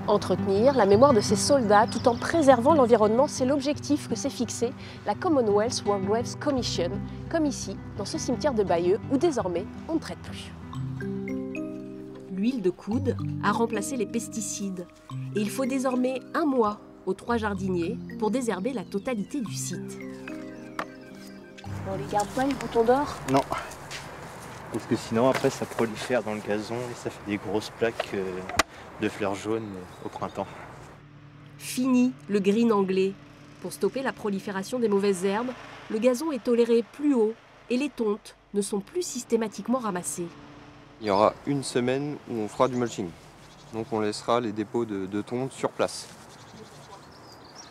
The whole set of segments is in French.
Entretenir la mémoire de ces soldats tout en préservant l'environnement, c'est l'objectif que s'est fixé la Commonwealth War Graves Commission, comme ici, dans ce cimetière de Bayeux, où désormais on ne traite plus. L'huile de coude a remplacé les pesticides et il faut désormais 1 mois aux 3 jardiniers pour désherber la totalité du site. On les garde pas les boutons d'or? Non, parce que sinon après ça prolifère dans le gazon et ça fait des grosses plaques de fleurs jaunes au printemps. Fini le green anglais. Pour stopper la prolifération des mauvaises herbes, le gazon est toléré plus haut et les tontes ne sont plus systématiquement ramassées. Il y aura une semaine où on fera du mulching. Donc on laissera les dépôts de tonte sur place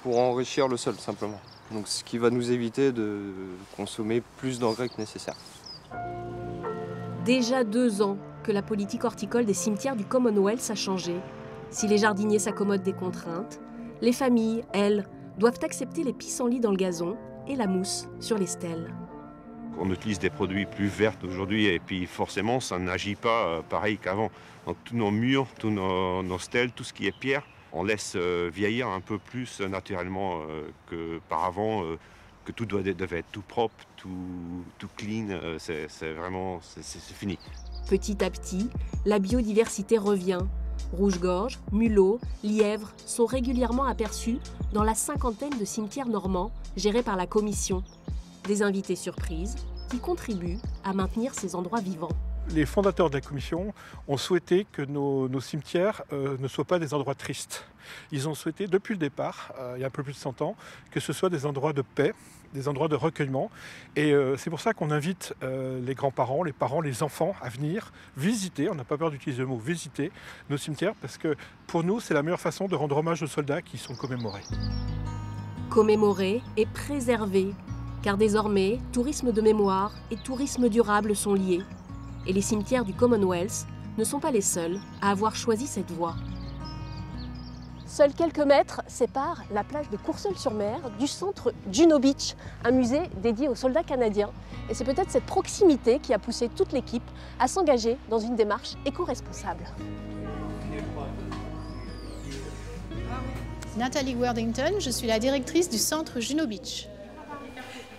pour enrichir le sol simplement. Donc ce qui va nous éviter de consommer plus d'engrais que nécessaire. Déjà 2 ans que la politique horticole des cimetières du Commonwealth a changé. Si les jardiniers s'accommodent des contraintes, les familles, elles, doivent accepter les pissenlits dans le gazon et la mousse sur les stèles. On utilise des produits plus verts aujourd'hui et puis forcément ça n'agit pas pareil qu'avant. Donc tous nos murs, tous nos stèles, tout ce qui est pierre, on laisse vieillir un peu plus naturellement qu'auparavant, que tout devait être tout propre, tout clean, c'est fini. Petit à petit, la biodiversité revient. Rouge-gorge, mulots, lièvres sont régulièrement aperçus dans la 50aine de cimetières normands gérés par la Commission. Des invités surprises qui contribuent à maintenir ces endroits vivants. Les fondateurs de la Commission ont souhaité que nos cimetières ne soient pas des endroits tristes. Ils ont souhaité, depuis le départ, il y a un peu plus de 100 ans, que ce soit des endroits de paix, des endroits de recueillement. Et c'est pour ça qu'on invite les grands-parents, les parents, les enfants à venir visiter, on n'a pas peur d'utiliser le mot visiter, nos cimetières, parce que pour nous, c'est la meilleure façon de rendre hommage aux soldats qui sont commémorés. Commémorer et préserver, car désormais, tourisme de mémoire et tourisme durable sont liés. Et les cimetières du Commonwealth ne sont pas les seuls à avoir choisi cette voie. Seuls quelques mètres séparent la plage de Courseulles-sur-Mer du centre Juno Beach, un musée dédié aux soldats canadiens. Et c'est peut-être cette proximité qui a poussé toute l'équipe à s'engager dans une démarche éco-responsable. Nathalie Worthington, je suis la directrice du centre Juno Beach.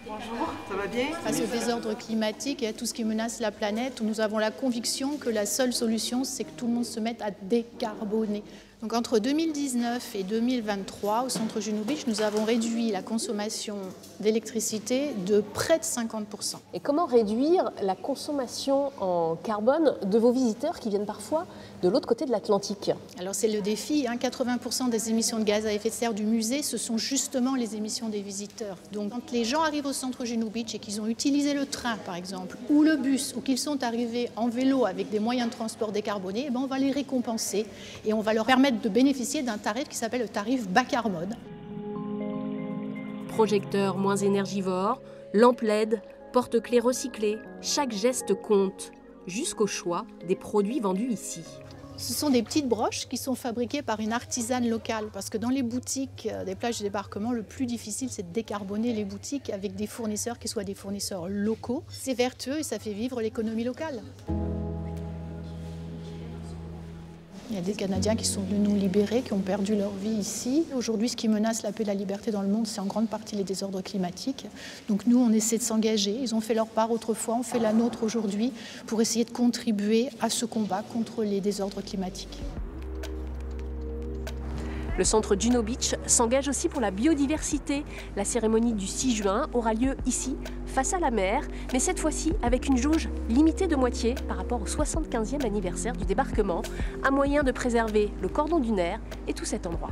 Bonjour, ça va bien? Face au désordre climatique et à tout ce qui menace la planète, nous avons la conviction que la seule solution, c'est que tout le monde se mette à décarboner. Donc entre 2019 et 2023, au centre Juno Beach, nous avons réduit la consommation d'électricité de près de 50%. Et comment réduire la consommation en carbone de vos visiteurs qui viennent parfois de l'autre côté de l'Atlantique? Alors c'est le défi, 80% des émissions de gaz à effet de serre du musée, ce sont justement les émissions des visiteurs. Donc quand les gens arrivent au centre Juno Beach et qu'ils ont utilisé le train par exemple, ou le bus, ou qu'ils sont arrivés en vélo avec des moyens de transport décarbonés, on va les récompenser et on va leur permettre de bénéficier d'un tarif qui s'appelle le tarif bas carbone. Projecteurs moins énergivores, lampes LED, porte-clés recyclés, chaque geste compte, jusqu'au choix des produits vendus ici. Ce sont des petites broches qui sont fabriquées par une artisane locale, parce que dans les boutiques des plages de débarquement, le plus difficile, c'est de décarboner les boutiques avec des fournisseurs qui soient des fournisseurs locaux. C'est vertueux et ça fait vivre l'économie locale. Il y a des Canadiens qui sont venus nous libérer, qui ont perdu leur vie ici. Aujourd'hui, ce qui menace la paix et la liberté dans le monde, c'est en grande partie les désordres climatiques. Donc nous, on essaie de s'engager. Ils ont fait leur part autrefois, on fait la nôtre aujourd'hui pour essayer de contribuer à ce combat contre les désordres climatiques. Le centre Juno Beach s'engage aussi pour la biodiversité. La cérémonie du 6 juin aura lieu ici, face à la mer, mais cette fois-ci avec une jauge limitée de moitié par rapport au 75e anniversaire du débarquement, un moyen de préserver le cordon dunaire et tout cet endroit.